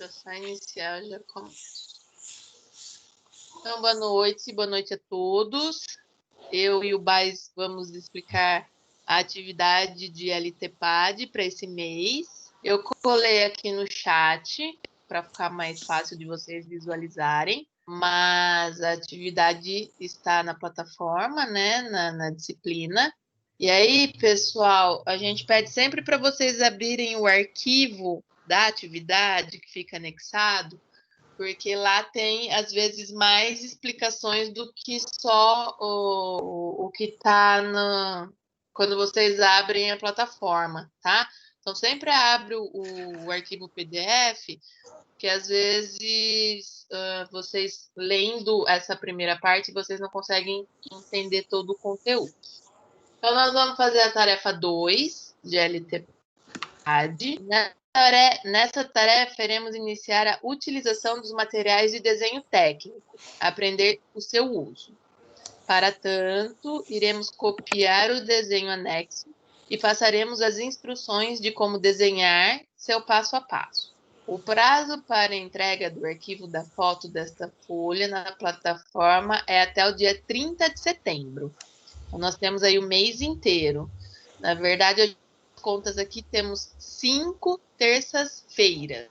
Deixa eu só iniciar, já começo. Então, boa noite a todos. Eu e o Bais vamos explicar a atividade de LTPAD para esse mês. Eu colei aqui no chat para ficar mais fácil de vocês visualizarem, mas a atividade está na plataforma, né, na disciplina. E aí, pessoal, a gente pede sempre para vocês abrirem o arquivo da atividade que fica anexado, porque lá tem, às vezes, mais explicações do que só o que está quando vocês abrem a plataforma, tá? Então, sempre abre o arquivo PDF, que às vezes vocês, lendo essa primeira parte, vocês não conseguem entender todo o conteúdo. Então, nós vamos fazer a tarefa 2 de LTPAD, né? Nessa tarefa, iremos iniciar a utilização dos materiais de desenho técnico, aprender o seu uso. Para tanto, iremos copiar o desenho anexo e passaremos as instruções de como desenhar seu passo a passo. O prazo para entrega do arquivo da foto desta folha na plataforma é até o dia 30 de setembro. Então, nós temos aí o mês inteiro. Na verdade, contas aqui, temos 5 terças-feiras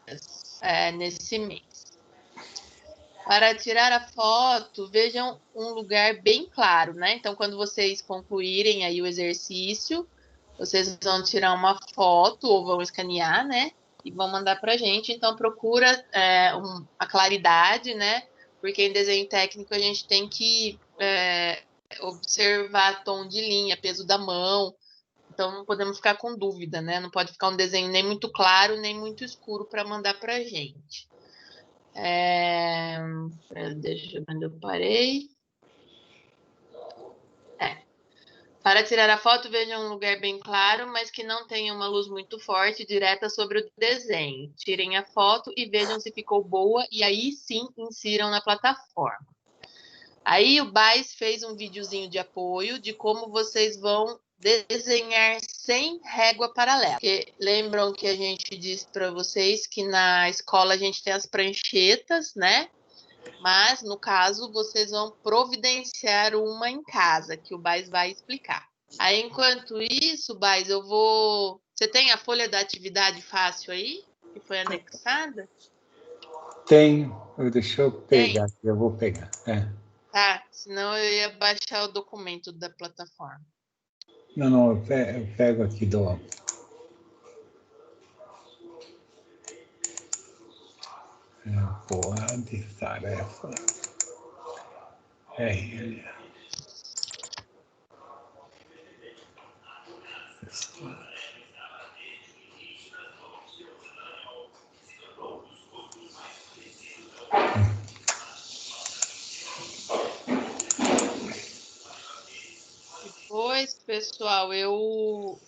nesse mês. Para tirar a foto, vejam um lugar bem claro, né? Então, quando vocês concluírem aí o exercício, vocês vão tirar uma foto ou vão escanear, né? E vão mandar para a gente. Então, procura a claridade, né? Porque em desenho técnico a gente tem que observar tom de linha, peso da mão. Então, não podemos ficar com dúvida, né? Não pode ficar um desenho nem muito claro, nem muito escuro para mandar para a gente. Deixa eu ver onde eu parei. Para tirar a foto, veja um lugar bem claro, mas que não tenha uma luz muito forte direta sobre o desenho. Tirem a foto e vejam se ficou boa e aí sim insiram na plataforma. Aí o Bais fez um videozinho de apoio de como vocês vão desenhar sem régua paralela. Porque lembram que a gente disse para vocês que na escola a gente tem as pranchetas, né? Mas, no caso, vocês vão providenciar uma em casa, que o Bais vai explicar. Aí, enquanto isso, Bais, eu vou... Você tem a folha da atividade fácil aí? Que foi anexada? Tenho. Deixa eu pegar aqui, eu vou pegar. Tá, senão eu ia baixar o documento da plataforma. Não, eu pego aqui do... Porra de tarefa. RL. Depois, pessoal, eu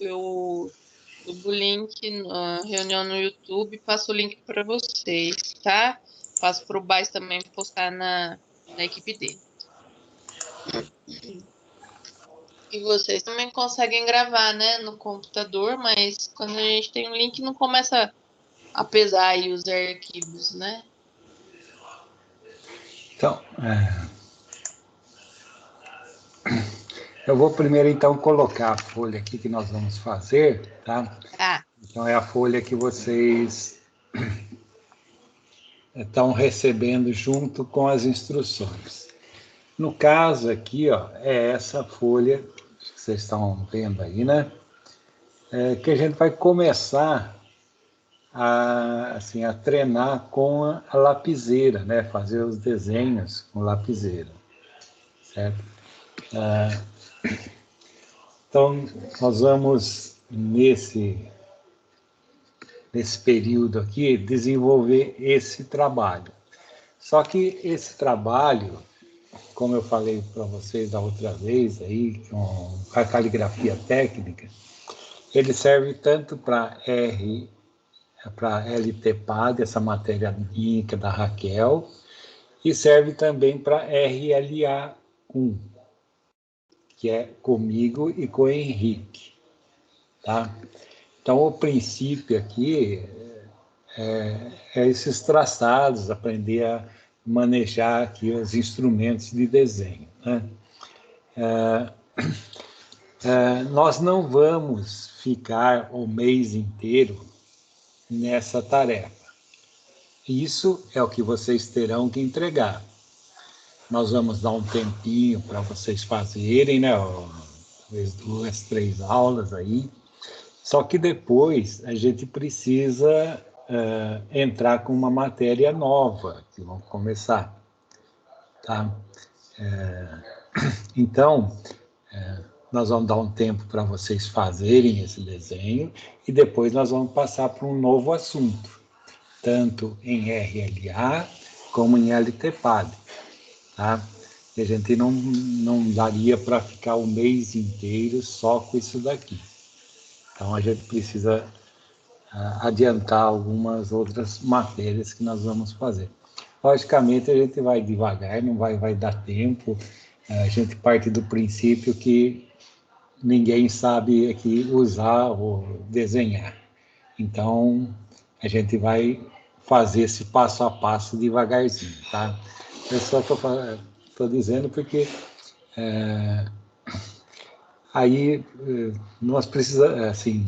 subo o link na reunião no YouTube, passo o link para vocês, tá? Passo para o Bais também postar na equipe dele. E vocês também conseguem gravar, né, no computador, mas quando a gente tem um link, não começa a pesar aí os arquivos, né? Então, eu vou primeiro, então, colocar a folha aqui que nós vamos fazer, tá? Então, é a folha que vocês estão recebendo junto com as instruções. No caso aqui, ó, é essa folha que vocês estão vendo aí, né? Que a gente vai começar a treinar com a lapiseira, né? Fazer os desenhos com lapiseira, certo? Então, nós vamos, nesse período aqui, desenvolver esse trabalho. Só que esse trabalho, como eu falei para vocês da outra vez, aí, com a caligrafia técnica, ele serve tanto para LTPAD, essa matéria minha, da Raquel, e serve também para RLA1, que é comigo e com o Henrique. Tá? Então, o princípio aqui esses traçados, aprender a manejar aqui os instrumentos de desenho, né? Nós não vamos ficar o mês inteiro nessa tarefa. Isso é o que vocês terão que entregar. Nós vamos dar um tempinho para vocês fazerem, né? Talvez 2, 3 aulas aí. Só que depois a gente precisa entrar com uma matéria nova, que vamos começar. Tá? Então, nós vamos dar um tempo para vocês fazerem esse desenho e depois nós vamos passar para um novo assunto, tanto em RLA como em LTPAD. Tá? E a gente não daria para ficar o mês inteiro só com isso daqui. Então, a gente precisa adiantar algumas outras matérias que nós vamos fazer. Logicamente, a gente vai devagar, não vai dar tempo. A gente parte do princípio que ninguém sabe aqui usar ou desenhar. Então, a gente vai fazer esse passo a passo devagarzinho, tá? Eu só estou dizendo porque aí nós precisamos, assim,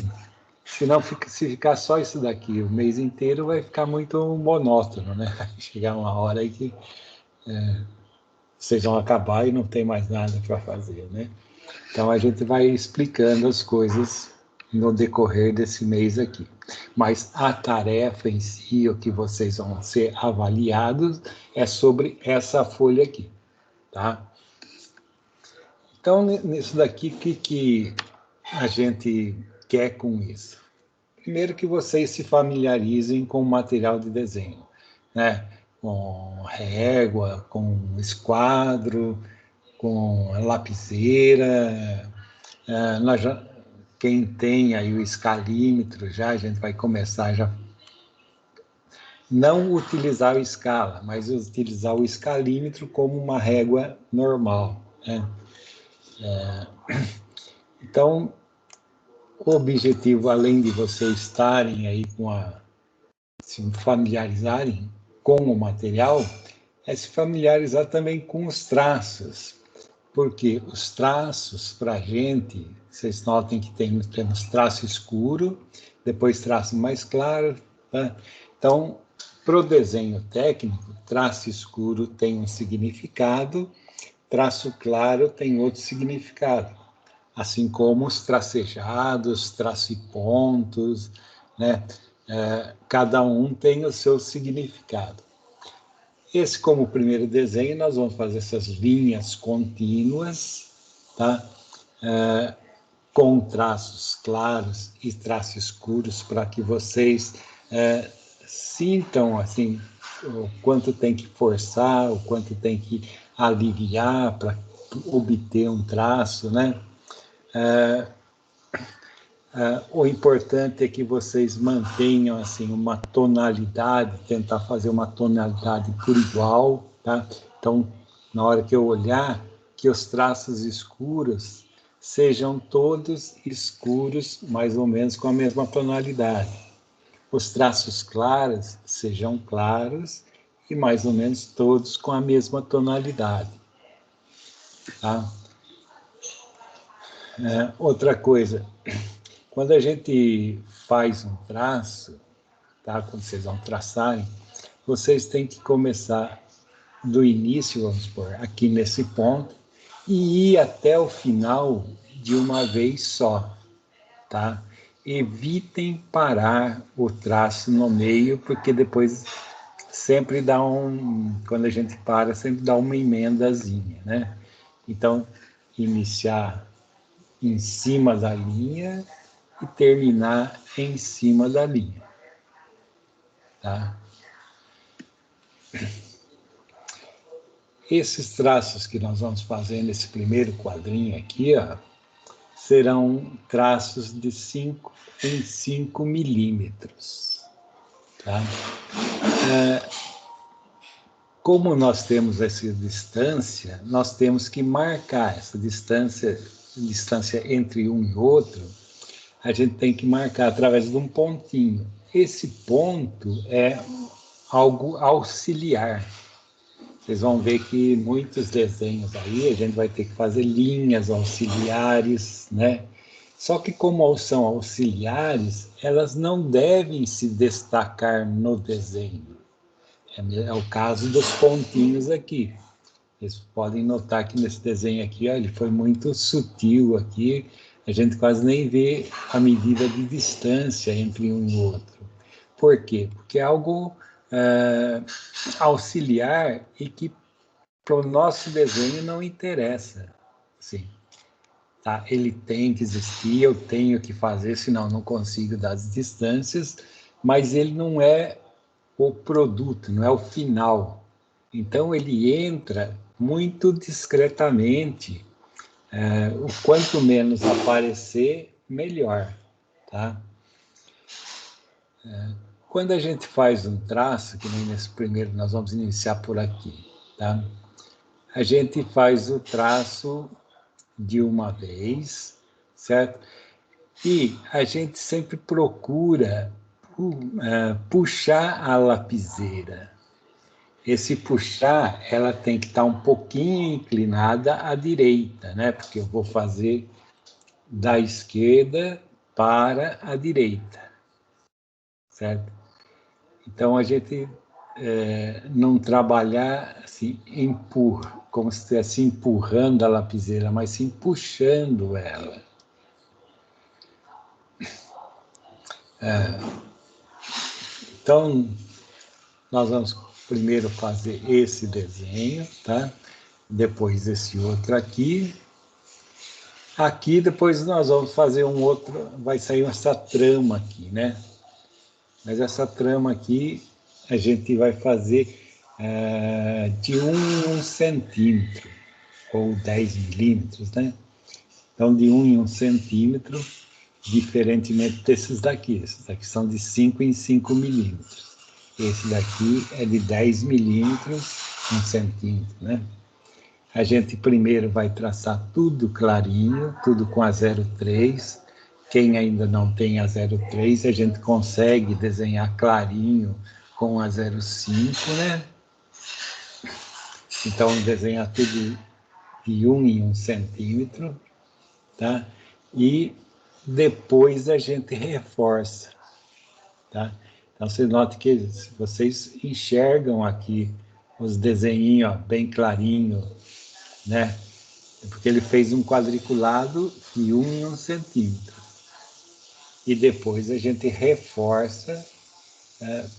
se ficar só isso daqui o mês inteiro, vai ficar muito monótono, né? Chegar uma hora aí que vocês vão acabar e não tem mais nada para fazer, né? Então, a gente vai explicando as coisas no decorrer desse mês aqui. Mas a tarefa em si, o que vocês vão ser avaliados, é sobre essa folha aqui, tá? Então, nisso daqui, o que a gente quer com isso? Primeiro que vocês se familiarizem com o material de desenho, né? Com régua, com esquadro, com lapiseira. Quem tem aí o escalímetro a gente vai começar já não utilizar o escala, mas utilizar o escalímetro como uma régua normal, né? Então, o objetivo, além de vocês estarem aí se familiarizarem com o material, é se familiarizar também com os traços, porque os traços, para a gente, vocês notem que temos traço escuro, depois traço mais claro, tá? Então, para o desenho técnico, traço escuro tem um significado, traço claro tem outro significado, assim como os tracejados, traço e pontos, né? Cada um tem o seu significado. Esse, como primeiro desenho, nós vamos fazer essas linhas contínuas, tá? Com traços claros e traços escuros, para que vocês sintam, assim, o quanto tem que forçar, o quanto tem que aliviar para obter um traço, né? O importante é que vocês mantenham, assim, uma tonalidade, tentar fazer uma tonalidade por igual, tá? Então, na hora que eu olhar, que os traços escuros sejam todos escuros, mais ou menos com a mesma tonalidade. Os traços claros sejam claros e mais ou menos todos com a mesma tonalidade, tá? Outra coisa, quando a gente faz um traço, tá? Quando vocês vão traçarem, vocês têm que começar do início, vamos supor, aqui nesse ponto, e ir até o final de uma vez só, tá? Evitem parar o traço no meio, porque depois sempre dá quando a gente para, sempre dá uma emendazinha, né? Então, iniciar em cima da linha e terminar em cima da linha, tá? Esses traços que nós vamos fazer nesse primeiro quadrinho aqui, ó, serão traços de 5 em 5 milímetros, tá? Como nós temos essa distância, nós temos que marcar essa distância entre um e outro, a gente tem que marcar através de um pontinho. esse ponto é algo auxiliar. Vocês vão ver que muitos desenhos aí, a gente vai ter que fazer linhas auxiliares, né? Só que como são auxiliares, elas não devem se destacar no desenho. É o caso dos pontinhos aqui. Vocês podem notar que nesse desenho aqui, ó, ele foi muito sutil aqui, a gente quase nem vê a medida de distância entre um e outro. Por quê? Porque é algo auxiliar e que para o nosso desenho não interessa. Sim. Tá? Ele tem que existir, eu tenho que fazer, senão não consigo dar as distâncias, mas ele não é o produto, não é o final. Então, ele entra muito discretamente. O quanto menos aparecer, melhor. Tá? Quando a gente faz um traço, que nem nesse primeiro, nós vamos iniciar por aqui, tá? A gente faz o traço de uma vez, certo? E a gente sempre procura puxar a lapiseira. Esse puxar, ela tem que estar um pouquinho inclinada à direita, né? Porque eu vou fazer da esquerda para a direita, certo? Então, a gente não trabalhar assim, como se estivesse empurrando a lapiseira, mas sim puxando ela. Então, nós vamos primeiro fazer esse desenho, tá? Depois esse outro aqui. Aqui, depois nós vamos fazer um outro, vai sair essa trama aqui, né? Mas essa trama aqui, a gente vai fazer de 1 centímetro, ou 10 milímetros, né? Então, de 1 em 1 centímetro, diferentemente desses daqui. Esses daqui são de 5 em 5 milímetros. Esse daqui é de 10 milímetros, 1 centímetro, né? A gente primeiro vai traçar tudo clarinho, tudo com a 0,3. Quem ainda não tem a 0,3, a gente consegue desenhar clarinho com a 0,5, né? Então, desenhar tudo de 1 em 1 centímetro, tá? E depois a gente reforça, tá? Então, vocês notem que vocês enxergam aqui os desenhinhos, ó, bem clarinho, né? Porque ele fez um quadriculado de 1 em 1 centímetro. E depois a gente reforça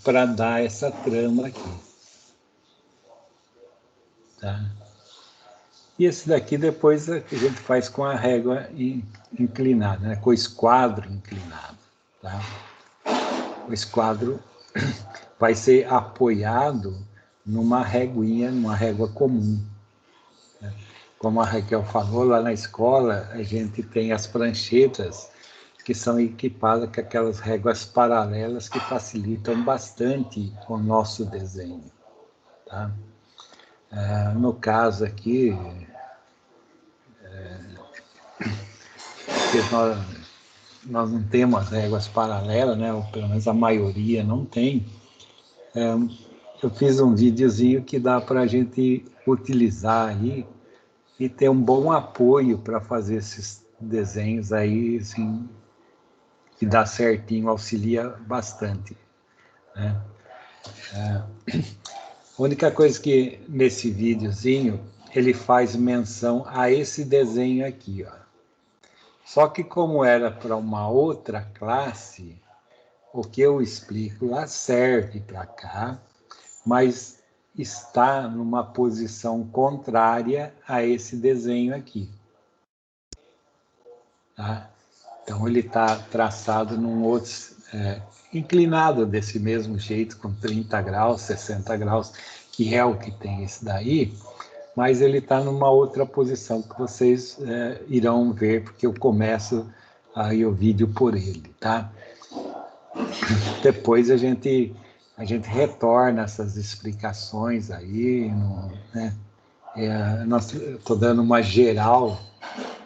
para dar essa trama aqui. Tá? E esse daqui depois a gente faz com a régua inclinada, né? Com o esquadro inclinado. Tá? O esquadro vai ser apoiado numa réguinha, numa régua comum. Como a Raquel falou, lá na escola a gente tem as pranchetas que são equipadas com aquelas réguas paralelas que facilitam bastante o nosso desenho. Tá? No caso aqui, nós não temos réguas paralelas, né? Ou pelo menos a maioria não tem. Eu fiz um videozinho que dá para a gente utilizar aí e ter um bom apoio para fazer esses desenhos aí, assim, que dá certinho, auxilia bastante. Né? A única coisa que nesse videozinho ele faz menção a esse desenho aqui, ó. Só que como era para uma outra classe, o que eu explico lá serve para cá, mas está numa posição contrária a esse desenho aqui. Tá? Então ele está traçado num outro, inclinado desse mesmo jeito, com 30 graus, 60 graus, que é o que tem esse daí, mas ele está numa outra posição que vocês irão ver, porque eu começo aí o vídeo por ele, tá? Depois a gente retorna essas explicações aí, né? Estou dando uma geral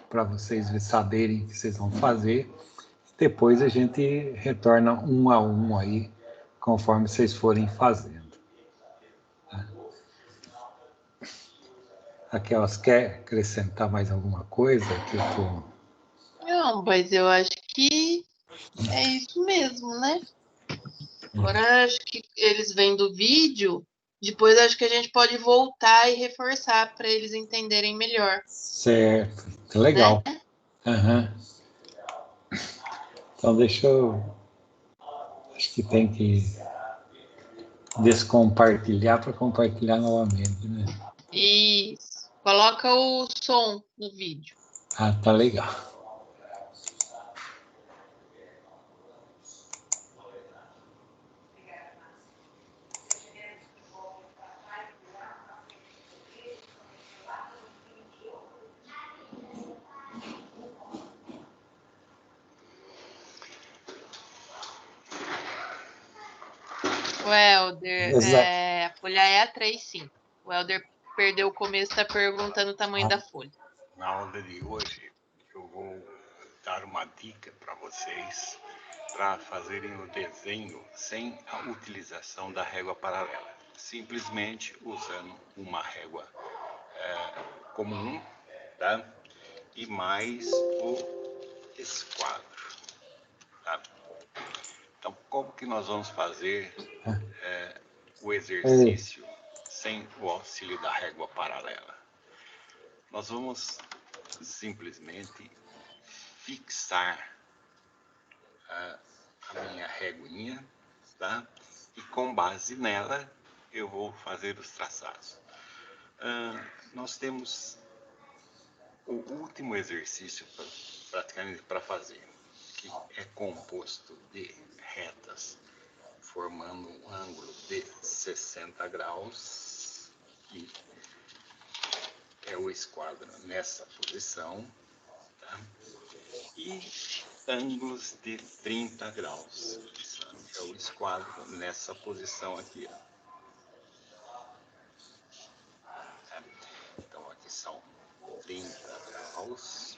para vocês saberem o que vocês vão fazer. depois a gente retorna um a um aí, conforme vocês forem fazendo. Aquelas, quer acrescentar mais alguma coisa? Tipo... Não, mas eu acho que é isso mesmo, né? Agora acho que eles vendo o vídeo, depois acho que a gente pode voltar e reforçar para eles entenderem melhor. Certo, legal. Né? Uhum. Então deixa eu... Acho que tem que descompartilhar para compartilhar novamente, né? Isso. Coloca o som no vídeo. Ah, tá legal. O Helder, Exato. a folha é A3, sim. O Helder perdeu o começo, está perguntando o tamanho da folha. Na aula de hoje, eu vou dar uma dica para vocês para fazerem o desenho sem a utilização da régua paralela. Simplesmente usando uma régua comum, tá? E mais o esquadro, tá? Então, como que nós vamos fazer o exercício sem o auxílio da régua paralela? Nós vamos simplesmente fixar a minha réguinha, tá? E com base nela eu vou fazer os traçados. Nós temos o último exercício praticamente para fazer, que é composto de retas formando um ângulo de 60 graus, que é o esquadro nessa posição, tá? E ângulos de 30 graus. Isso é o esquadro nessa posição aqui. Então aqui são 30 graus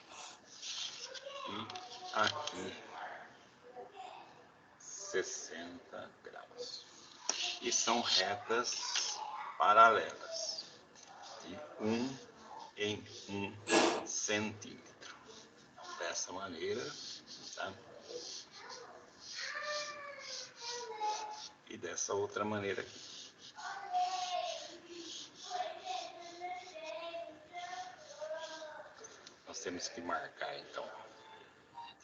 e aqui 60 graus. E são retas paralelas de 1 em 1 centímetro. Dessa maneira, tá? E dessa outra maneira aqui. Nós temos que marcar então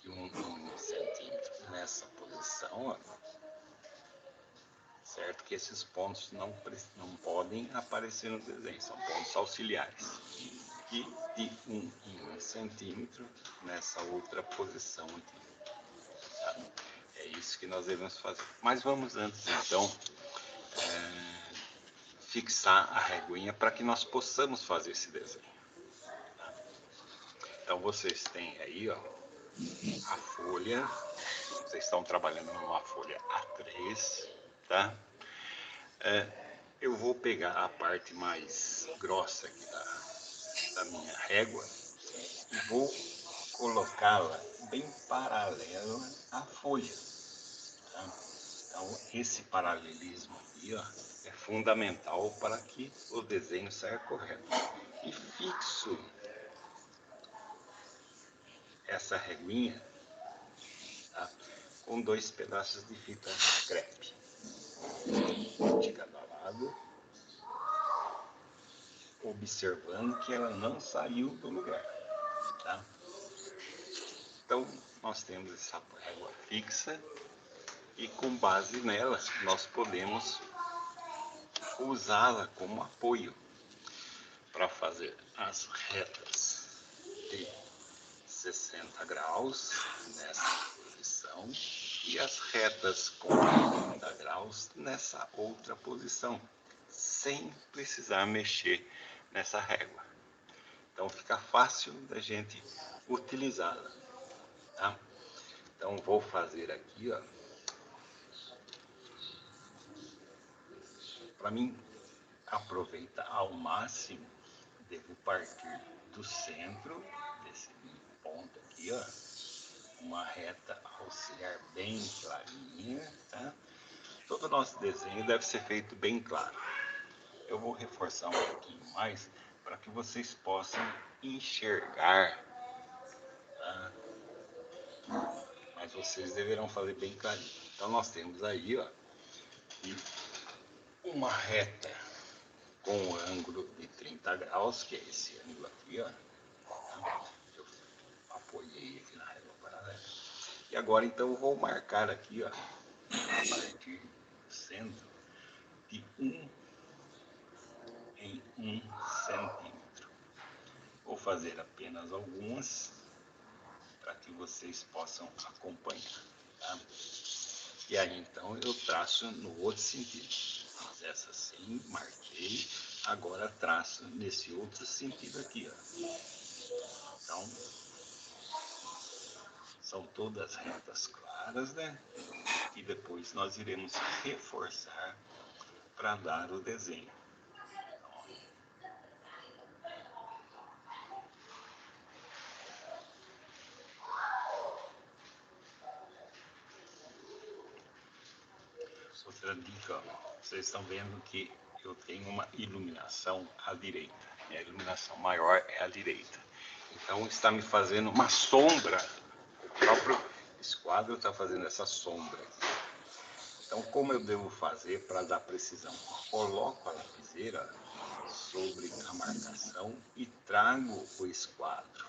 de 1 em 1 centímetro nessa posição, ó. Certo que esses pontos não podem aparecer no desenho, são pontos auxiliares. E de 1 em 1 centímetro nessa outra posição aqui. Tá? É isso que nós devemos fazer. Mas vamos antes então fixar a reguinha para que nós possamos fazer esse desenho. Tá? Então vocês têm aí, ó, a folha. Vocês estão trabalhando numa folha A3, tá? Eu vou pegar a parte mais grossa aqui da minha régua e vou colocá-la bem paralela à folha, tá? Então esse paralelismo aqui, ó, é fundamental para que o desenho saia correto. E fixo essa reguinha, tá, com 2 pedaços de fita crepe de cada lado, observando que ela não saiu do lugar, tá? Então nós temos essa régua fixa e com base nela nós podemos usá-la como apoio para fazer as retas de 60 graus nessa posição e as retas com 30 graus nessa outra posição, sem precisar mexer nessa régua. Então fica fácil da gente utilizá-la, tá? Então vou fazer aqui, ó, para mim aproveitar ao máximo, devo partir do centro desse ponto aqui, ó, uma reta auxiliar bem clarinha, tá? Todo o nosso desenho deve ser feito bem claro. Eu vou reforçar um pouquinho mais para que vocês possam enxergar, tá? Mas vocês deverão fazer bem clarinho. Então nós temos aí, ó, uma reta com um ângulo de 30 graus, que é esse ângulo aqui, ó. Eu apoiei aqui na régua paralela. E agora então eu vou marcar aqui, ó, a partir do centro de 1 em 1 centímetro. Vou fazer apenas algumas para que vocês possam acompanhar, tá? E aí então eu traço no outro sentido. Fiz essa assim, marquei, agora traço nesse outro sentido aqui, ó. Então, são todas retas claras, né? E depois nós iremos reforçar para dar o desenho. Outra dica, ó, vocês estão vendo que eu tenho uma iluminação à direita. Minha iluminação maior é à direita. Então está me fazendo uma sombra. O próprio esquadro está fazendo essa sombra. Então como eu devo fazer para dar precisão? Coloco a lapiseira sobre a marcação e trago o esquadro.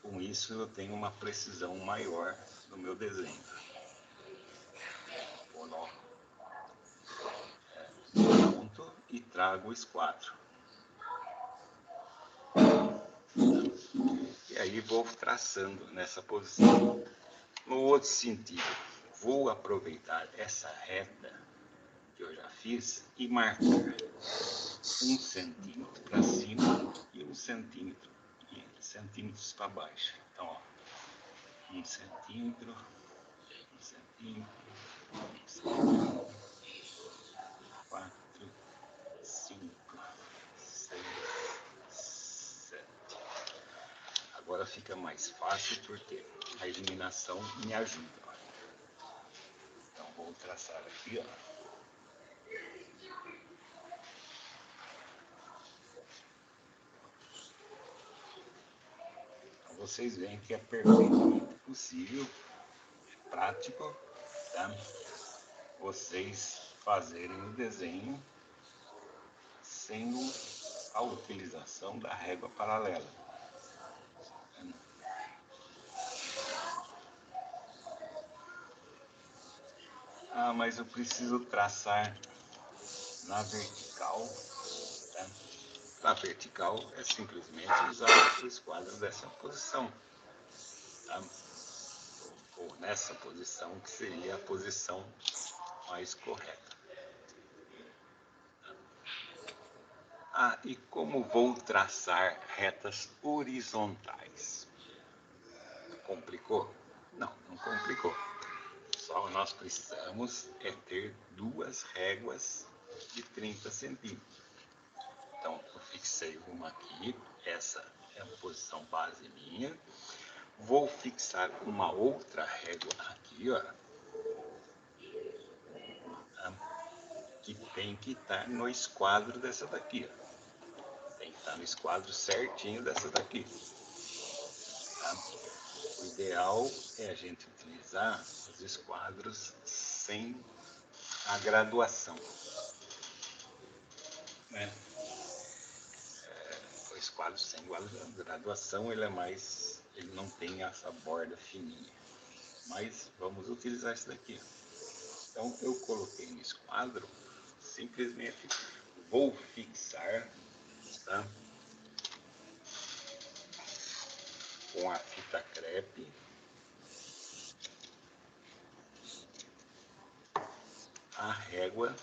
Com isso eu tenho uma precisão maior no meu desenho. Coloco ponto e trago o esquadro. E aí vou traçando nessa posição. No outro sentido, vou aproveitar essa reta que eu já fiz e marcar 1 centímetro para cima e 1 centímetro e centímetros para baixo. Então, ó, 1 centímetro, 1 centímetro, 1 centímetro, 4, 5, 6, 7. Agora fica mais fácil porque a iluminação me ajuda. Então vou traçar aqui, ó. Então vocês veem que é perfeitamente possível, é prático, tá? Vocês fazerem o desenho sem a utilização da régua paralela. Ah, mas eu preciso traçar na vertical, tá? Na vertical é simplesmente usar o esquadro dessa posição, tá? Ou nessa posição, que seria a posição mais correta. Ah, e como vou traçar retas horizontais? Complicou? Não, não complicou. Só nós precisamos é ter duas réguas de 30 centímetros. Então, eu fixei uma aqui, essa é a posição base minha. Vou fixar uma outra régua aqui, ó, que tem que estar no esquadro dessa daqui, ó. Tem que estar no esquadro certinho dessa daqui. Tá? O ideal é a gente utilizar os esquadros sem a graduação, né? O esquadro sem graduação ele não tem essa borda fininha, mas vamos utilizar esse daqui. Então eu coloquei no esquadro, simplesmente vou fixar, tá? Com a fita crepe a régua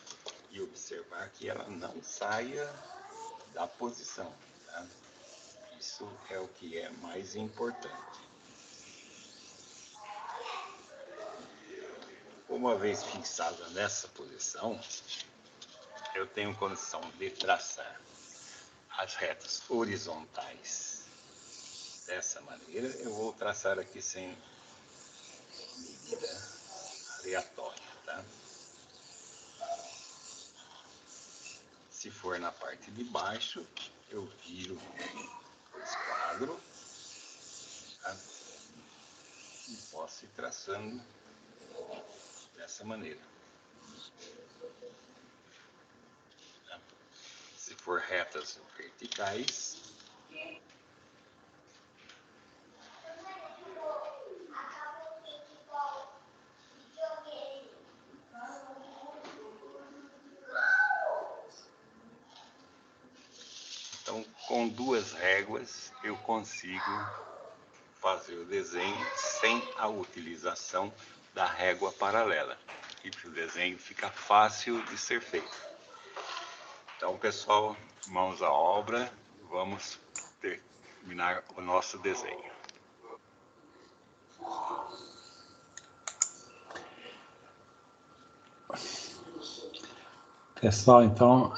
e observar que ela não saia da posição, tá? Isso é o que é mais importante. Uma vez fixada nessa posição, eu tenho condição de traçar as retas horizontais Dessa maneira, eu vou traçar aqui sem medida aleatória, tá? Se for na parte de baixo, eu viro o esquadro, tá? E posso ir traçando dessa maneira. Tá? Se for retas verticais, então, com 2 réguas, eu consigo fazer o desenho sem a utilização da régua paralela. E o desenho fica fácil de ser feito. Então, pessoal, mãos à obra, vamos terminar o nosso desenho. Pessoal, então,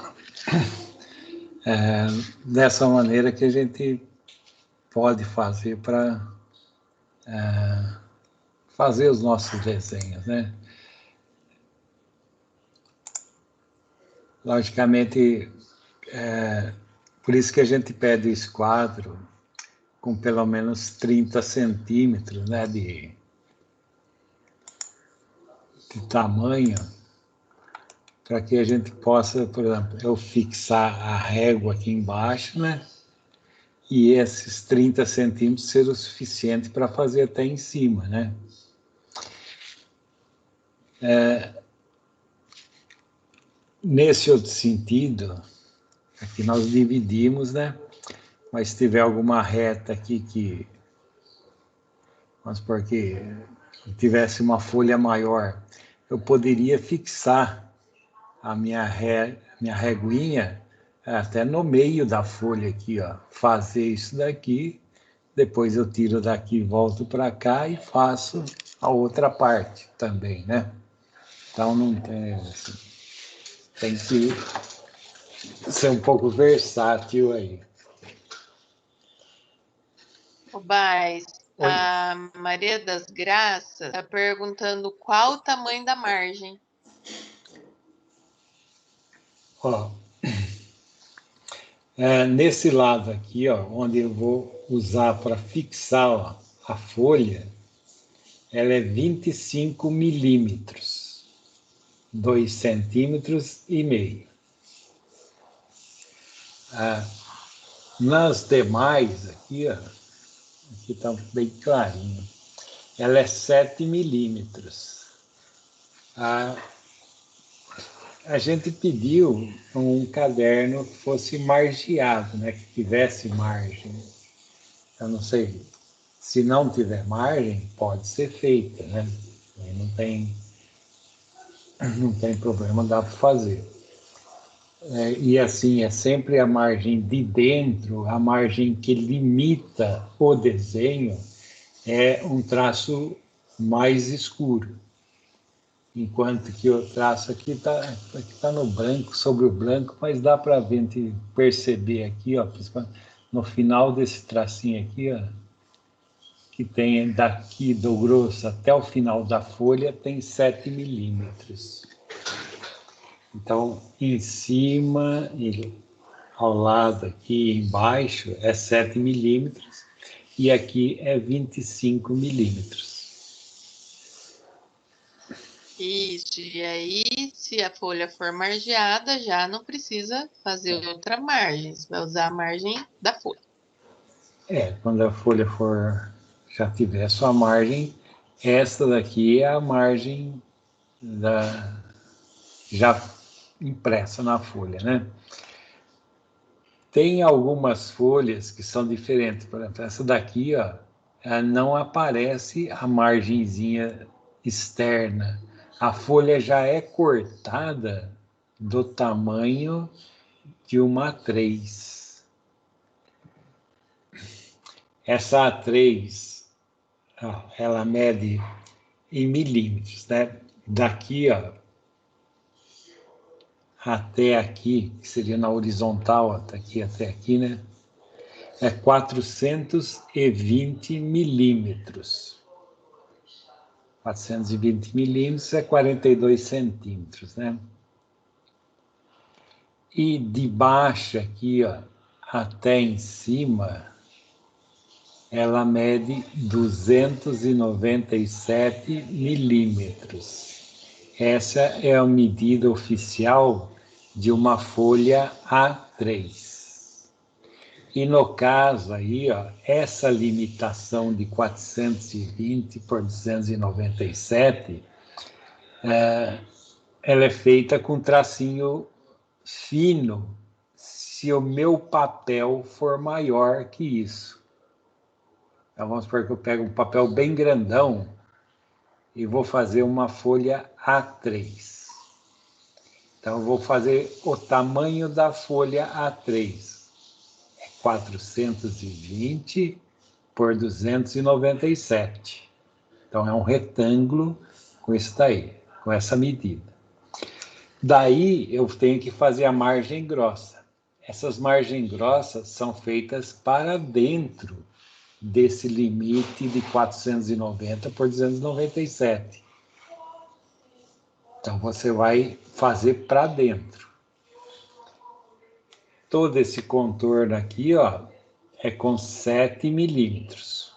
dessa maneira que a gente pode fazer para fazer os nossos desenhos, né? Logicamente, por isso que a gente pede o esquadro com pelo menos 30 centímetros, né, de tamanho, para que a gente possa, por exemplo, eu fixar a régua aqui embaixo, né, e esses 30 centímetros ser o suficiente para fazer até em cima, né. Nesse outro sentido, aqui nós dividimos, né, mas se tiver alguma reta aqui que, vamos supor que tivesse uma folha maior, eu poderia fixar a minha reguinha até no meio da folha aqui, ó, fazer isso daqui, depois eu tiro daqui, volto para cá e faço a outra parte também, né? Então não tem, assim, tem que ser um pouco versátil aí. Ô, Bais, Oi. a Maria das Graças está perguntando qual o tamanho da margem. Ó, nesse lado aqui, ó, onde eu vou usar para fixar, ó, a folha, ela é 25 milímetros, 2,5 centímetros. Nas demais, aqui, ó, aqui está bem clarinho, ela é 7 milímetros. A gente pediu um caderno que fosse margeado, né, que tivesse margem. Eu não sei, se não tiver margem, pode ser feita, né? Não tem problema, dá para fazer. E assim, é sempre a margem de dentro, a margem que limita o desenho, é um traço mais escuro. Enquanto que o traço aqui tá no branco, sobre o branco, mas dá para a gente perceber aqui, ó, no final desse tracinho aqui, ó, que tem daqui do grosso até o final da folha, tem 7 milímetros. Então, em cima e ao lado aqui embaixo é 7 milímetros e aqui é 25 milímetros. Isso, e aí, se a folha for margeada, já não precisa fazer outra margem, você vai usar a margem da folha. Quando a folha já tiver sua margem, esta daqui é a margem já impressa na folha, né? Tem algumas folhas que são diferentes, por exemplo, essa daqui, ó, não aparece a margenzinha externa. A folha já é cortada do tamanho de uma A3. Essa A3, ó, ela mede em milímetros, né? Daqui, ó, até aqui, que seria na horizontal, daqui até aqui, né? é 420 milímetros. 420 milímetros é 42 centímetros, né? E de baixo aqui, ó, até em cima, ela mede 297 milímetros. Essa é a medida oficial de uma folha A3. E no caso aí, ó, essa limitação de 420 por 297, ela é feita com tracinho fino, se o meu papel for maior que isso. Então, vamos supor que eu pego um papel bem grandão e vou fazer uma folha A3. Então, eu vou fazer o tamanho da folha A3. 420 por 297. Então, é um retângulo com isso daí, com essa medida. Daí, eu tenho que fazer a margem grossa. Essas margens grossas são feitas para dentro desse limite de 490 por 297. Então, você vai fazer para dentro. Todo esse contorno aqui, ó, é com 7 milímetros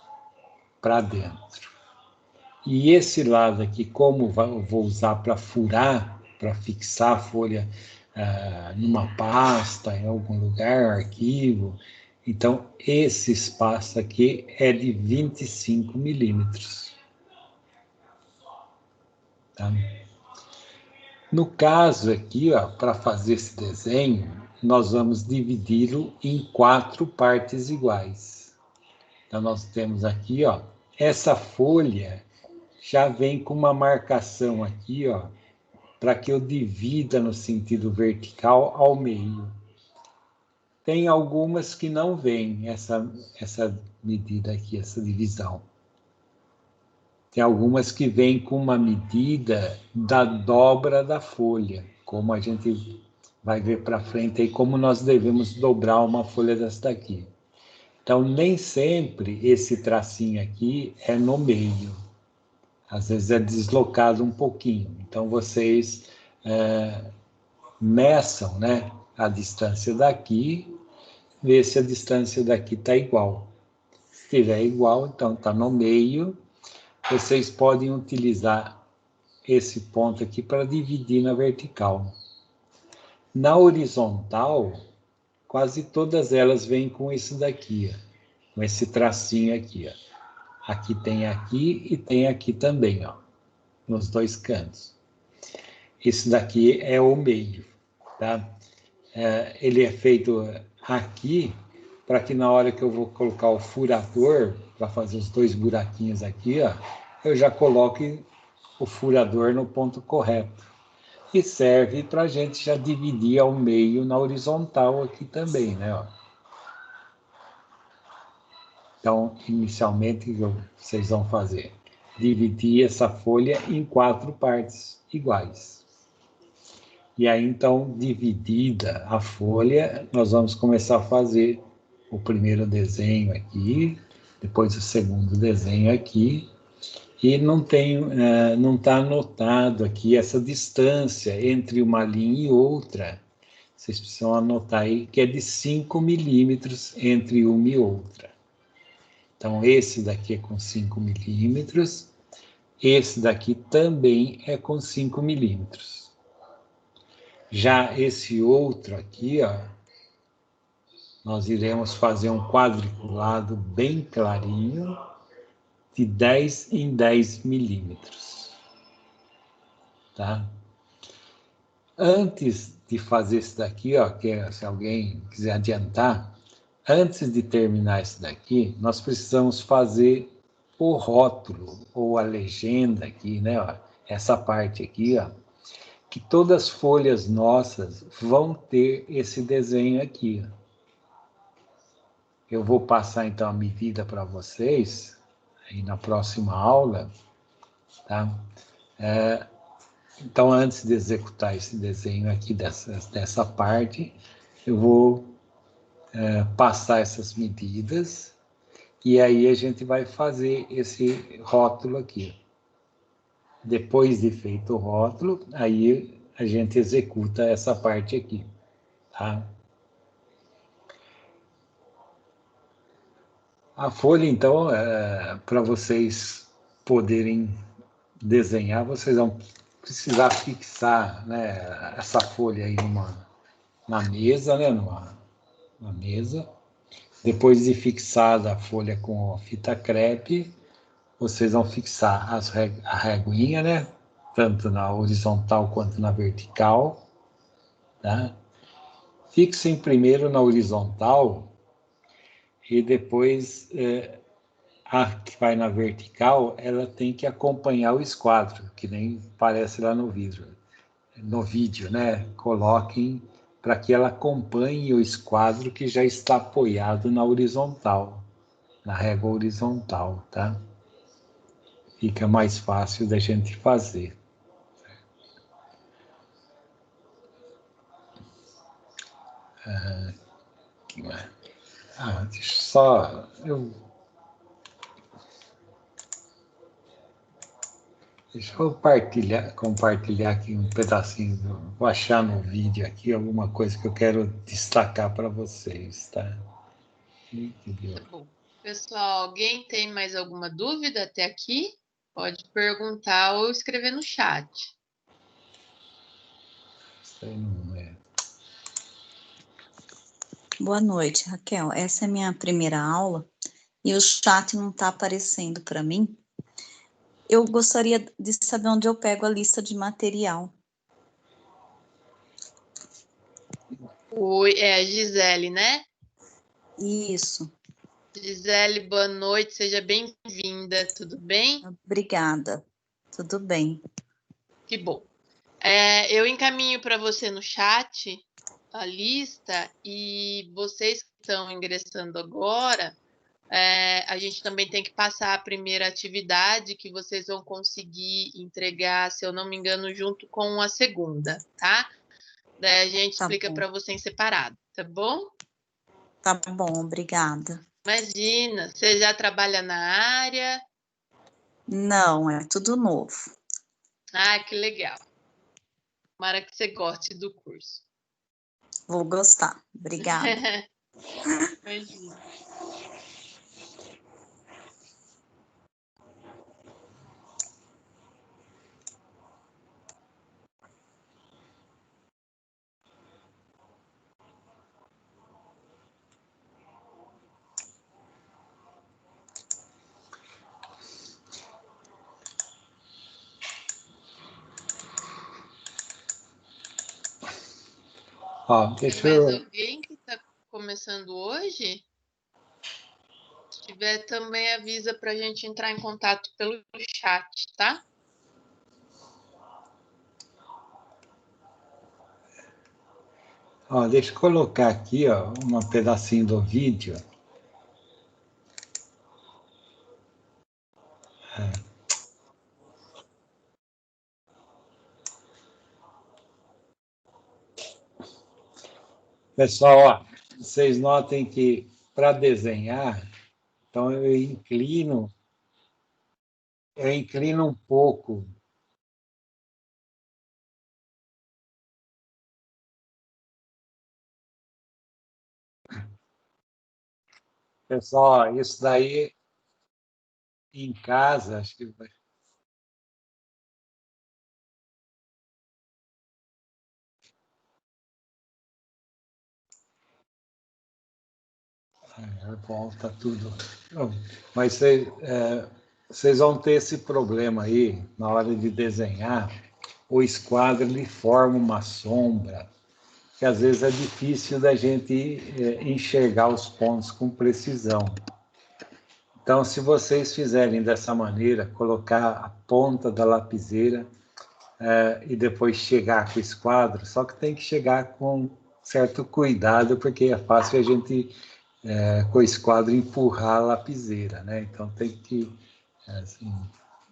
para dentro. E esse lado aqui, como eu vou usar para furar, para fixar a folha numa pasta, em algum lugar, arquivo, então esse espaço aqui é de 25 milímetros. Tá? No caso aqui, para fazer esse desenho, nós vamos dividi-lo em 4 partes iguais. Então, nós temos aqui, ó, essa folha já vem com uma marcação aqui, ó, para que eu divida no sentido vertical ao meio. Tem algumas que não vêm essa medida aqui, essa divisão. Tem algumas que vêm com uma medida da dobra da folha, como a gente vai ver para frente aí, como nós devemos dobrar uma folha dessa daqui. Então, nem sempre esse tracinho aqui é no meio. Às vezes é deslocado um pouquinho. Então, vocês meçam, né, a distância daqui, vê se a distância daqui está igual. Se estiver igual, então está no meio. Vocês podem utilizar esse ponto aqui para dividir na vertical. Na horizontal, quase todas elas vêm com isso daqui, ó, com esse tracinho aqui. Ó. Aqui tem aqui e tem aqui também, ó, nos dois cantos. Esse daqui é o meio, tá? Ele é feito aqui para que na hora que eu vou colocar o furador, para fazer os dois buraquinhos aqui, ó, eu já coloque o furador no ponto correto. E serve para a gente já dividir ao meio na horizontal aqui também, né? Ó. Então, inicialmente, o que vocês vão fazer? Dividir essa folha em 4 partes iguais. E aí, então, dividida a folha, nós vamos começar a fazer o primeiro desenho aqui, depois o segundo desenho aqui, e não está anotado aqui essa distância entre uma linha e outra. Vocês precisam anotar aí que é de 5 milímetros entre uma e outra. Então, esse daqui é com 5 milímetros, esse daqui também é com 5 milímetros. Já esse outro aqui, ó, nós iremos fazer um quadriculado bem clarinho, de 10 em 10 milímetros. Tá? Antes de fazer esse daqui, ó, que se alguém quiser adiantar, antes de terminar esse daqui, nós precisamos fazer o rótulo, ou a legenda aqui, né? Ó, essa parte aqui, ó, que todas as folhas nossas vão ter esse desenho aqui. Eu vou passar, então, a medida para vocês, aí na próxima aula, tá? Então, antes de executar esse desenho aqui dessa parte, eu vou passar essas medidas, e aí a gente vai fazer esse rótulo aqui. Depois de feito o rótulo, aí a gente executa essa parte aqui, tá? A folha, então, para vocês poderem desenhar, vocês vão precisar fixar, né, essa folha aí na mesa, né, numa mesa. Depois de fixada a folha com fita crepe, vocês vão fixar a reguinha, né, tanto na horizontal quanto na vertical, tá? Fixem primeiro na horizontal e depois a que vai na vertical, ela tem que acompanhar o esquadro, que nem parece lá no vídeo, né? Coloquem para que ela acompanhe o esquadro que já está apoiado na horizontal, na régua horizontal, tá? Fica mais fácil da gente fazer. Deixa só Deixa eu compartilhar aqui um pedacinho, vou achar no vídeo aqui alguma coisa que eu quero destacar para vocês, tá? Tá bom. Pessoal, alguém tem mais alguma dúvida até aqui? Pode perguntar ou escrever no chat. Isso aí não é. Boa noite, Raquel. Essa é a minha primeira aula e o chat não está aparecendo para mim. Eu gostaria de saber onde eu pego a lista de material. Oi, é a Gisele, né? Isso. Gisele, boa noite, seja bem-vinda, tudo bem? Obrigada. Tudo bem. Que bom. Eu encaminho para você no chat a lista e vocês que estão ingressando agora, a gente também tem que passar a primeira atividade que vocês vão conseguir entregar, se eu não me engano, junto com a segunda, tá? Daí a gente Tá explica bom. para você em separado, tá bom? Tá bom, obrigada. Imagina, você já trabalha na área? Não, é tudo novo. Ah, que legal. Tomara que você goste do curso. Vou gostar. Obrigada. Imagina. Ó, Tem deixa mais eu. alguém que está começando hoje? Se tiver, também avisa para a gente entrar em contato pelo chat, tá? Ó, deixa eu colocar aqui, ó, um pedacinho do vídeo. Pessoal, ó, vocês notem que para desenhar, então eu inclino um pouco. Pessoal, ó, isso daí em casa, acho que vai. Volta tudo. Mas vocês vão ter esse problema aí na hora de desenhar. O esquadro ele forma uma sombra que às vezes é difícil da gente enxergar os pontos com precisão. Então, se vocês fizerem dessa maneira, colocar a ponta da lapiseira e depois chegar com o esquadro, só que tem que chegar com certo cuidado, porque é fácil a gente, com o esquadro, empurrar a lapiseira, né? Então, tem que assim,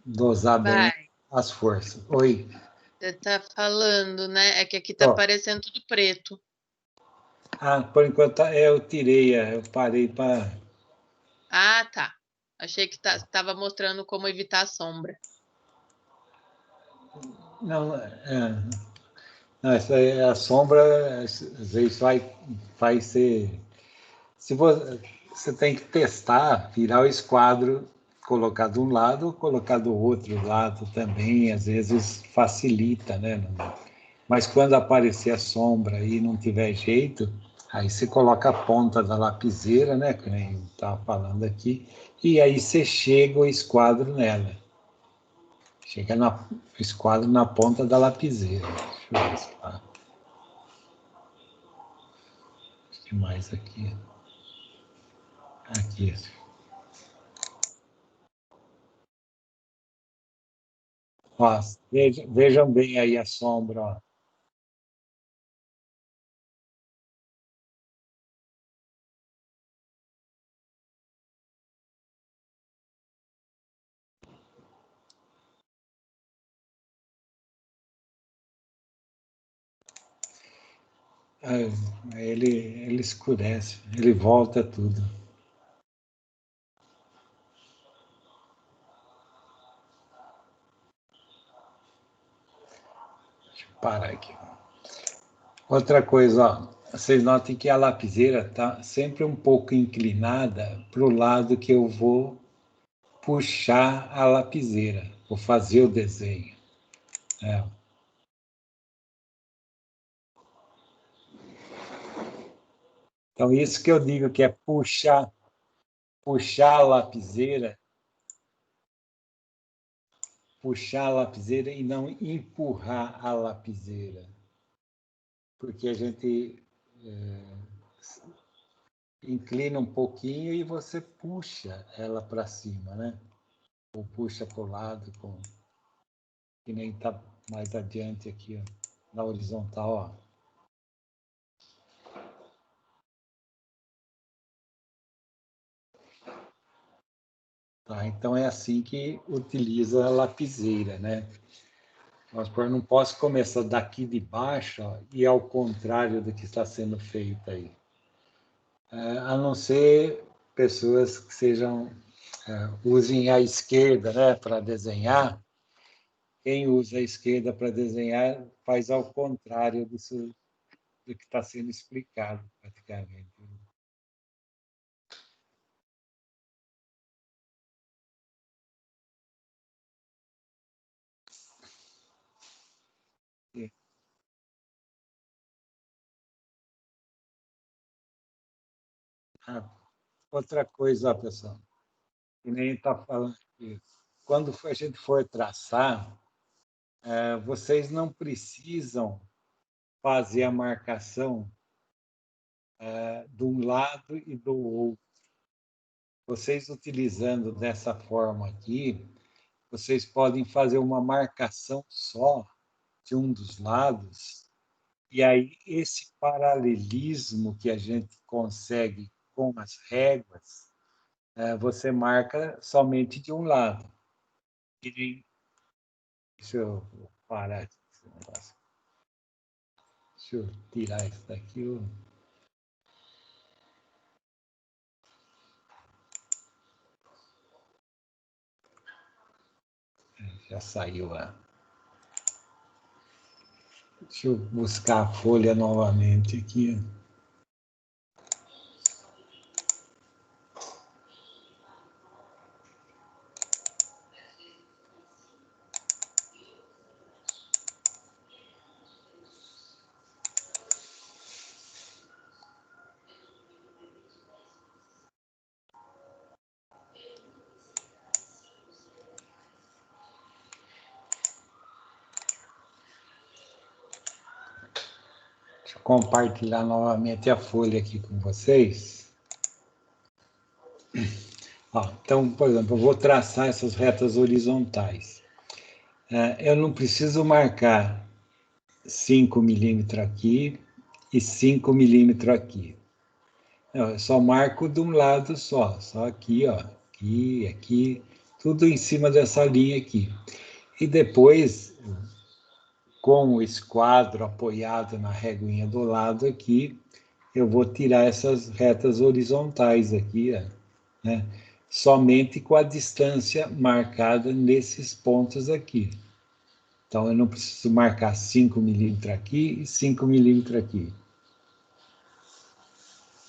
dosar bem as forças. Oi? Você está falando, né? É que aqui está Ó, aparecendo tudo preto. Ah, por enquanto eu tirei, eu parei para... Ah, tá. Achei que estava mostrando como evitar a sombra. Não, não, essa aí, a sombra, às vezes vai ser... Se você tem que testar, virar o esquadro, colocar de um lado, colocar do outro lado também, às vezes facilita, né? Mas quando aparecer a sombra e não tiver jeito, aí você coloca a ponta da lapiseira, né? Que nem estava falando aqui, e aí você chega o esquadro nela. Chega o esquadro na ponta da lapiseira. Deixa eu ver se tá. O que mais aqui? Aqui. Ó, vejam bem aí a sombra, ó. Ele escurece, ele volta tudo. Deixa eu parar aqui. Outra coisa, ó, vocês notem que a lapiseira está sempre um pouco inclinada para o lado que eu vou puxar a lapiseira, vou fazer o desenho. É. Então, isso que eu digo que é puxar a lapiseira e não empurrar a lapiseira. Porque a gente inclina um pouquinho e você puxa ela para cima, né? Ou puxa para o lado, que nem está mais adiante aqui, ó, na horizontal, ó. Tá, então é assim que utiliza a lapiseira, né? Mas não posso começar daqui de baixo, ó, e ao contrário do que está sendo feito aí. A não ser pessoas que usem a esquerda, né, para desenhar. Quem usa a esquerda para desenhar faz ao contrário do que está sendo explicado, praticamente. Ah, outra coisa, ó, pessoal, que nem está falando aqui. Quando a gente for traçar, vocês não precisam fazer a marcação de um lado e do outro. Vocês utilizando dessa forma aqui, vocês podem fazer uma marcação só de um dos lados, e aí esse paralelismo que a gente consegue com as réguas, você marca somente de um lado. Deixa eu parar esse negócio. Deixa eu tirar isso daqui. Já saiu a... Deixa eu buscar a folha novamente aqui. Deixa eu compartilhar novamente a folha aqui com vocês. Então, por exemplo, eu vou traçar essas retas horizontais. Eu não preciso marcar 5 milímetros aqui e 5 milímetros aqui. Não, eu só marco de um lado só aqui, ó, aqui, tudo em cima dessa linha aqui. E depois, com o esquadro apoiado na reguinha do lado aqui, eu vou tirar essas retas horizontais aqui, ó, né? Somente com a distância marcada nesses pontos aqui. Então, eu não preciso marcar 5 milímetros aqui e 5 milímetros aqui.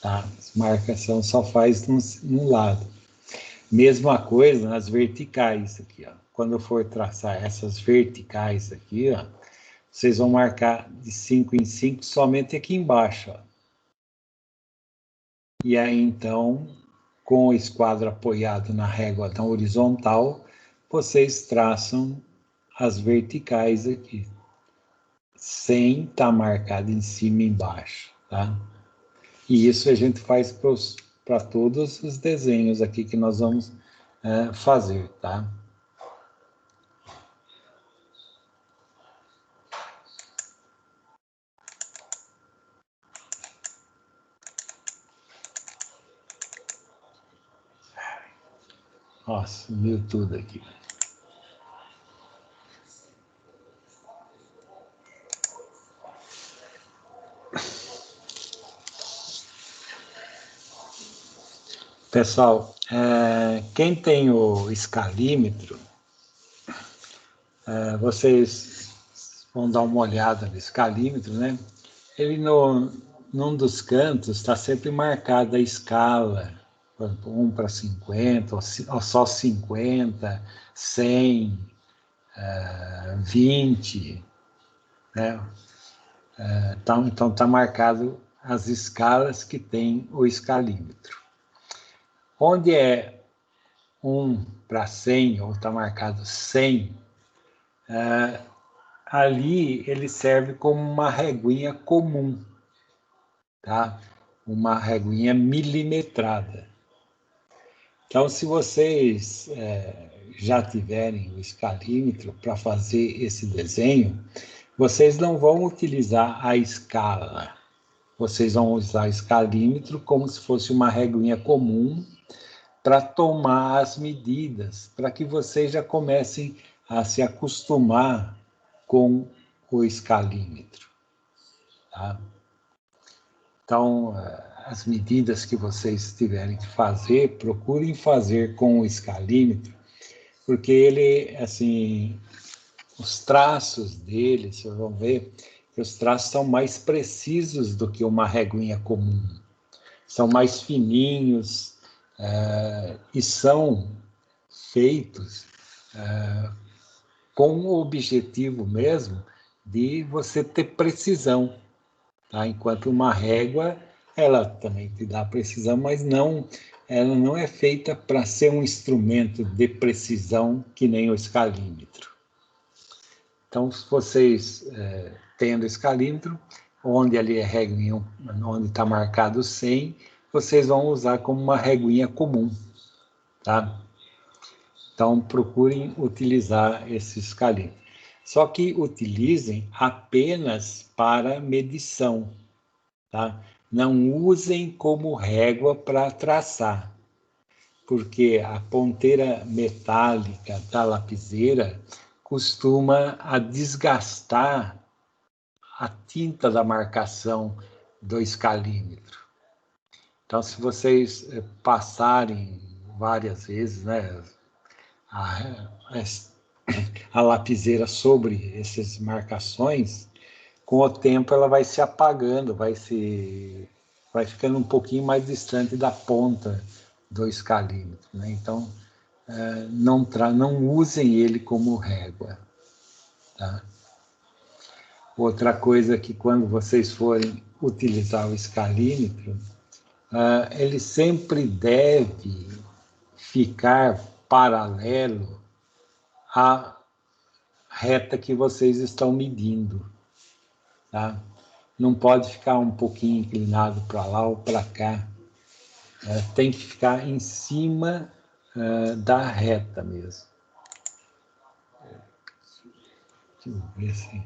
Tá? A marcação só faz num lado. Mesma coisa nas verticais aqui, ó. Quando eu for traçar essas verticais aqui, ó, vocês vão marcar de 5 em 5 somente aqui embaixo, ó. E aí, então, com o esquadro apoiado na régua tão horizontal, vocês traçam as verticais aqui, sem estar marcado em cima e embaixo, tá? E isso a gente faz para todos os desenhos aqui que nós vamos fazer, tá? Nossa, sumiu tudo aqui. Pessoal, quem tem o escalímetro, vocês vão dar uma olhada no escalímetro, né? Ele, num dos cantos, está sempre marcada a escala, 1 para 50, ou só 50, 100, 20, né? Então, está marcado as escalas que tem o escalímetro. Onde é 1 para 100, ou está marcado 100, ali ele serve como uma reguinha comum, tá? Uma reguinha milimetrada. Então, se vocês já tiverem o escalímetro para fazer esse desenho, vocês não vão utilizar a escala. Vocês vão usar o escalímetro como se fosse uma reguinha comum para tomar as medidas, para que vocês já comecem a se acostumar com o escalímetro. Tá? Então, as medidas que vocês tiverem que fazer, procurem fazer com o escalímetro, porque ele, assim, os traços dele, vocês vão ver que os traços são mais precisos do que uma reguinha comum. São mais fininhos e são feitos com o objetivo mesmo de você ter precisão. Tá? Enquanto uma régua, ela também te dá precisão, mas ela não é feita para ser um instrumento de precisão que nem o escalímetro. Então, se vocês tendo escalímetro, onde ali é reguinha, onde está marcado 100, vocês vão usar como uma reguinha comum, tá? Então, procurem utilizar esse escalímetro. Só que utilizem apenas para medição, tá? Não usem como régua para traçar, porque a ponteira metálica da lapiseira costuma a desgastar a tinta da marcação do escalímetro. Então, se vocês passarem várias vezes, né, a lapiseira sobre essas marcações, com o tempo ela vai se apagando, vai ficando um pouquinho mais distante da ponta do escalímetro, né? Então, não usem ele como régua, tá? Outra coisa que quando vocês forem utilizar o escalímetro, ele sempre deve ficar paralelo à reta que vocês estão medindo, tá? Não pode ficar um pouquinho inclinado para lá ou para cá. Tem que ficar em cima da reta mesmo. Deixa eu ver se...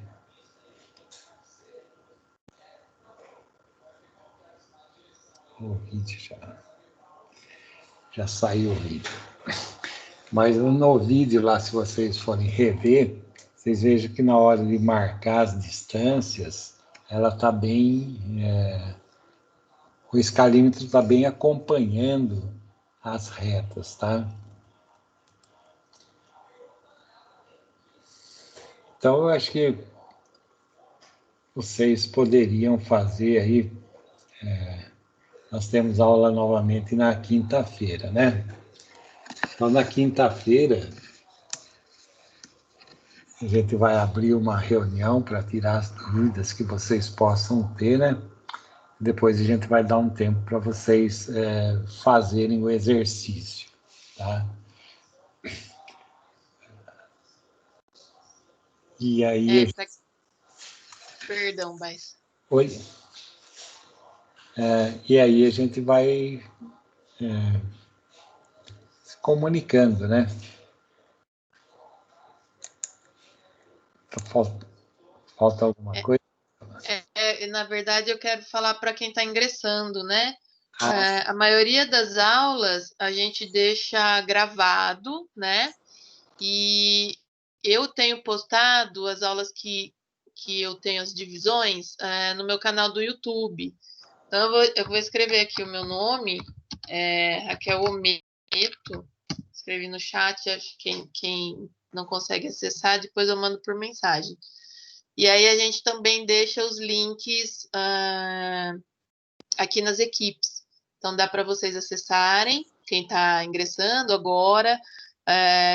O vídeo já saiu o vídeo. Mas no vídeo lá, se vocês forem rever, vocês vejam que na hora de marcar as distâncias, ela está bem o escalímetro está bem acompanhando as retas, tá? Então, eu acho que vocês poderiam fazer aí, nós temos aula novamente na quinta-feira, né? Então, na quinta-feira, a gente vai abrir uma reunião para tirar as dúvidas que vocês possam ter, né? Depois a gente vai dar um tempo para vocês fazerem o exercício, tá? E aí... Perdão, Bais. Oi? E aí a gente vai se comunicando, né? Falta alguma coisa? Na verdade, eu quero falar para quem está ingressando, né? A maioria das aulas a gente deixa gravado, né? E eu tenho postado as aulas que eu tenho as divisões no meu canal do YouTube. Então, eu vou escrever aqui o meu nome, Raquel Ometo. Escrevi no chat, acho que quem não consegue acessar, depois eu mando por mensagem. E aí a gente também deixa os links aqui nas equipes. Então, dá para vocês acessarem, quem está ingressando agora.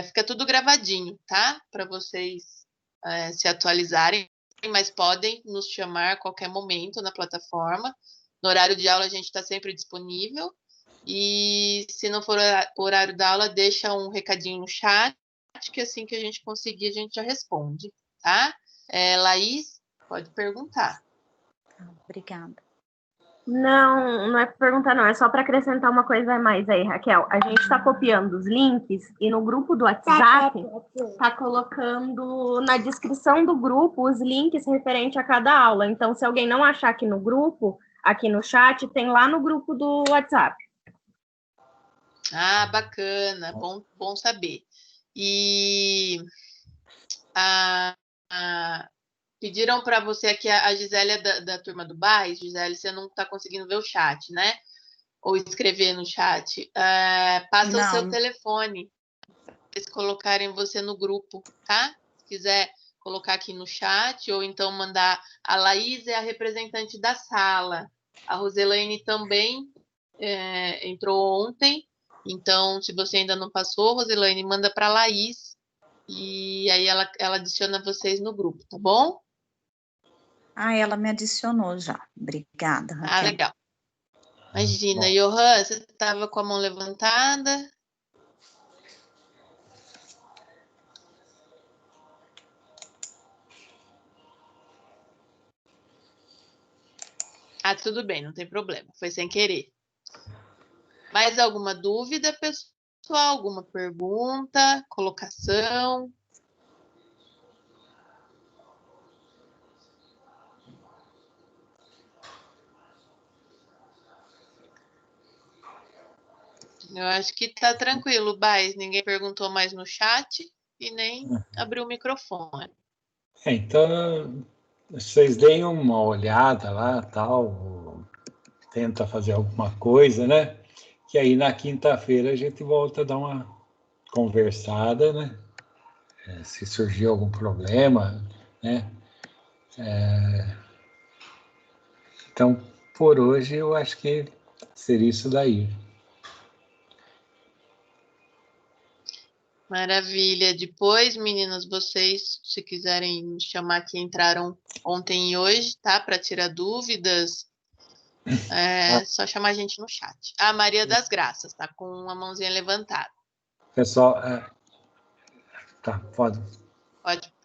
Fica tudo gravadinho, tá? Para vocês se atualizarem, mas podem nos chamar a qualquer momento na plataforma. No horário de aula, a gente está sempre disponível. E se não for o horário da aula, deixa um recadinho no chat, que assim que a gente conseguir, a gente já responde, tá? Laís, pode perguntar. Obrigada. Não é para perguntar, não. É só para acrescentar uma coisa a mais aí, Raquel. A gente está copiando os links e no grupo do WhatsApp está colocando na descrição do grupo os links referente a cada aula. Então, se alguém não achar aqui no grupo, aqui no chat, tem lá no grupo do WhatsApp. Ah, bacana. Bom saber. E pediram para você aqui, a Gisele da turma do BAIS. Gisele, você não está conseguindo ver o chat, né? Ou escrever no chat. Passa o seu telefone, para eles colocarem você no grupo, tá? Se quiser colocar aqui no chat, ou então mandar. A Laís é a representante da sala. A Roselaine também entrou ontem. Então, se você ainda não passou, Roselaine, manda para a Laís. E aí ela adiciona vocês no grupo, tá bom? Ela me adicionou já. Obrigada, Raquel. Legal. Imagina, Johan, você estava com a mão levantada? Tudo bem, não tem problema. Foi sem querer. Mais alguma dúvida, pessoal? Alguma pergunta? Colocação? Eu acho que tá tranquilo, Bais. Ninguém perguntou mais no chat e nem abriu o microfone. Então, vocês deem uma olhada lá, tal, tenta fazer alguma coisa, né? Que aí na quinta-feira a gente volta a dar uma conversada, né? Se surgir algum problema, né? Então, por hoje, eu acho que seria isso daí. Maravilha. Depois, meninas, vocês, se quiserem me chamar que entraram ontem e hoje, tá? Para tirar dúvidas, só chamar a gente no chat. A Maria das Graças, tá com a mãozinha levantada. Pessoal, tá, pode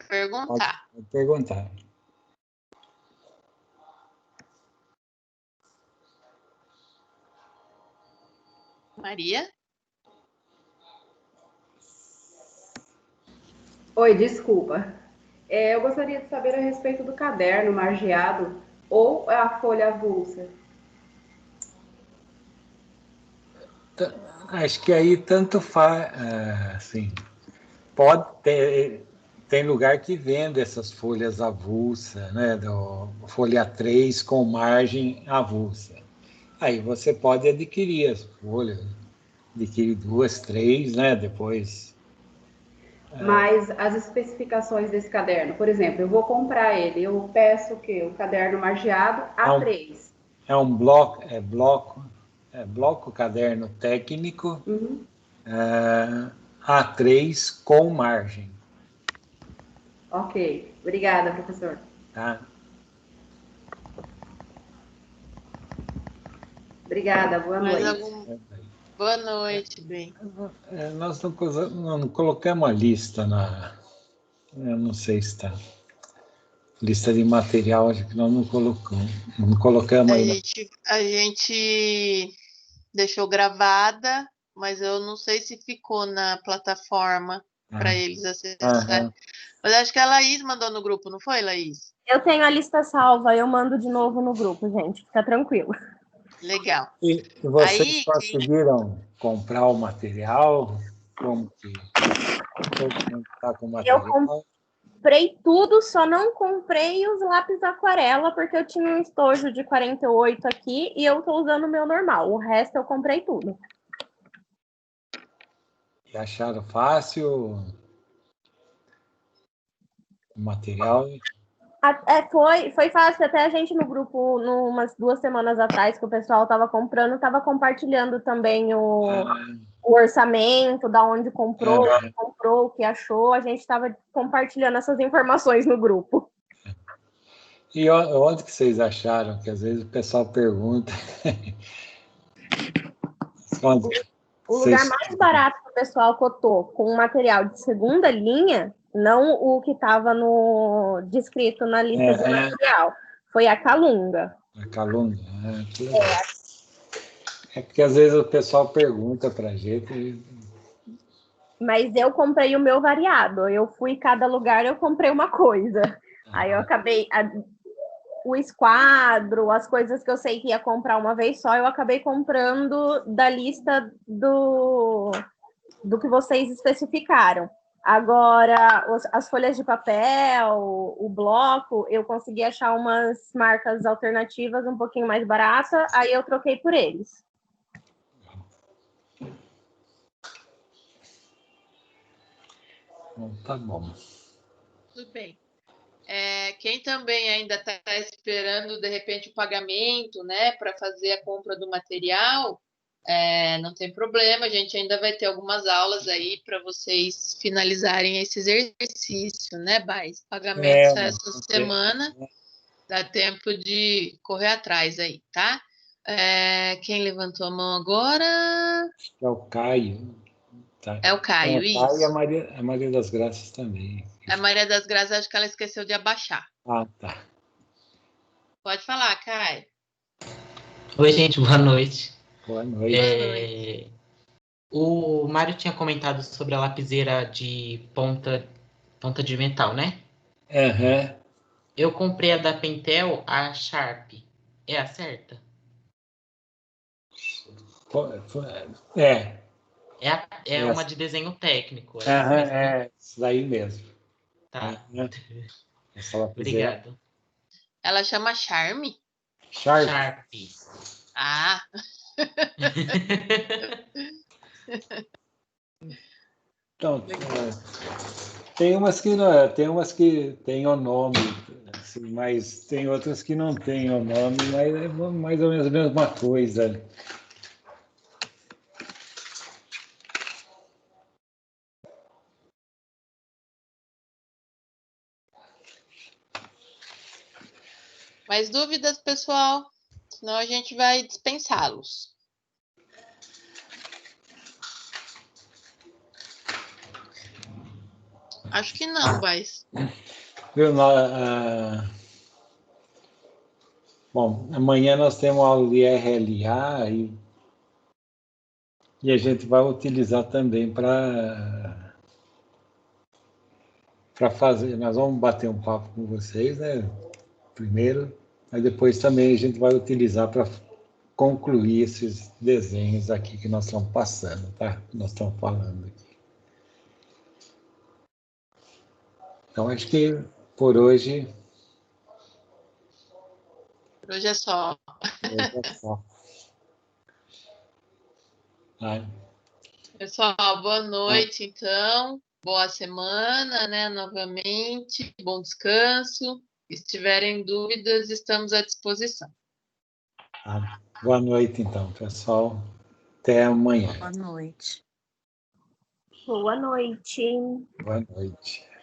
perguntar. Pode perguntar. Maria? Oi, desculpa. Eu gostaria de saber a respeito do caderno margeado ou a folha avulsa. Acho que aí tanto faz, assim, pode ter, tem lugar que vende essas folhas avulsas, né, folha 3 com margem avulsa. Aí você pode adquirir as folhas, adquirir 2, 3, né? Depois. Mas as especificações desse caderno, por exemplo, eu vou comprar ele, eu peço o quê? O caderno margeado A3. É um bloco caderno técnico, Uhum. A3 com margem. Ok, obrigada, professor. Tá? Obrigada, boa Mais noite. algum... Boa noite, bem. Nós não colocamos a lista eu não sei se está. Lista de material, acho que nós não colocamos. Não colocamos A aí. gente deixou gravada, mas eu não sei se ficou na plataforma para eles acessarem. Mas acho que a Laís mandou no grupo, não foi, Laís? Eu tenho a lista salva, eu mando de novo no grupo, gente. Fica tranquilo. Legal. E vocês Aí, conseguiram comprar o material? Como que todo mundo está com o Eu material? comprei tudo, só não comprei os lápis aquarela, porque eu tinha um estojo de 48 aqui e eu tô usando o meu normal. O resto eu comprei tudo. E acharam fácil o material? Foi fácil, até a gente no grupo, umas 2 semanas atrás, que o pessoal estava comprando, estava compartilhando também o orçamento, da onde comprou, o que achou, a gente estava compartilhando essas informações no grupo. E onde que vocês acharam? Que às vezes o pessoal pergunta. O lugar mais barato que o pessoal cotou com material de segunda linha, não o que estava descrito na lista de material, foi a Calunga. A Calunga? Que legal. É porque às vezes o pessoal pergunta para a gente. Mas eu comprei o meu variado. Eu fui cada lugar, eu comprei uma coisa. Aí eu acabei o esquadro, as coisas que eu sei que ia comprar uma vez só, eu acabei comprando da lista do que vocês especificaram. Agora, as folhas de papel, o bloco, eu consegui achar umas marcas alternativas um pouquinho mais barata, aí eu troquei por eles. Tá bom. tudo bem. Quem também ainda está esperando, de repente, o pagamento, né, para fazer a compra do material, não tem problema, a gente ainda vai ter algumas aulas aí para vocês finalizarem esse exercício, né, Bais? Pagamento essa semana, dá tempo de correr atrás aí, tá? Quem levantou a mão agora? É o Caio. Tá. É o Caio, É o Caio isso. e a Maria das Graças também. A Maria das Graças, acho que ela esqueceu de abaixar. Ah, tá. Pode falar, Caio. Oi, gente, boa noite. Boa noite. Boa noite. O Mário tinha comentado sobre a lapiseira de ponta de metal, né? Uhum. Eu comprei a da Pentel, a Sharp. É a certa? É uma de desenho técnico. É essa mesmo, né? É isso daí mesmo. Tá. Essa lapiseira. Obrigado. Ela chama Charme? Sharp. Ah! Então, tem umas que não, tem umas que tem o nome, assim, mas tem outras que não tem o nome, mas é mais ou menos a mesma coisa. Mais dúvidas, pessoal? Senão a gente vai dispensá-los. Acho que não, mas... Bom, amanhã nós temos aula de RLA e a gente vai utilizar também para fazer. Nós vamos bater um papo com vocês, né? Primeiro, mas depois também a gente vai utilizar para concluir esses desenhos aqui que nós estamos passando, tá? Que nós estamos falando aqui. Então, acho que por hoje... Por hoje é só. Hoje é só. Tá? Pessoal, boa noite, então. Boa semana, né? Novamente. Bom descanso. Se tiverem dúvidas, estamos à disposição. Tá? Boa noite, então, pessoal. Até amanhã. Boa noite. Boa noite. Boa noite.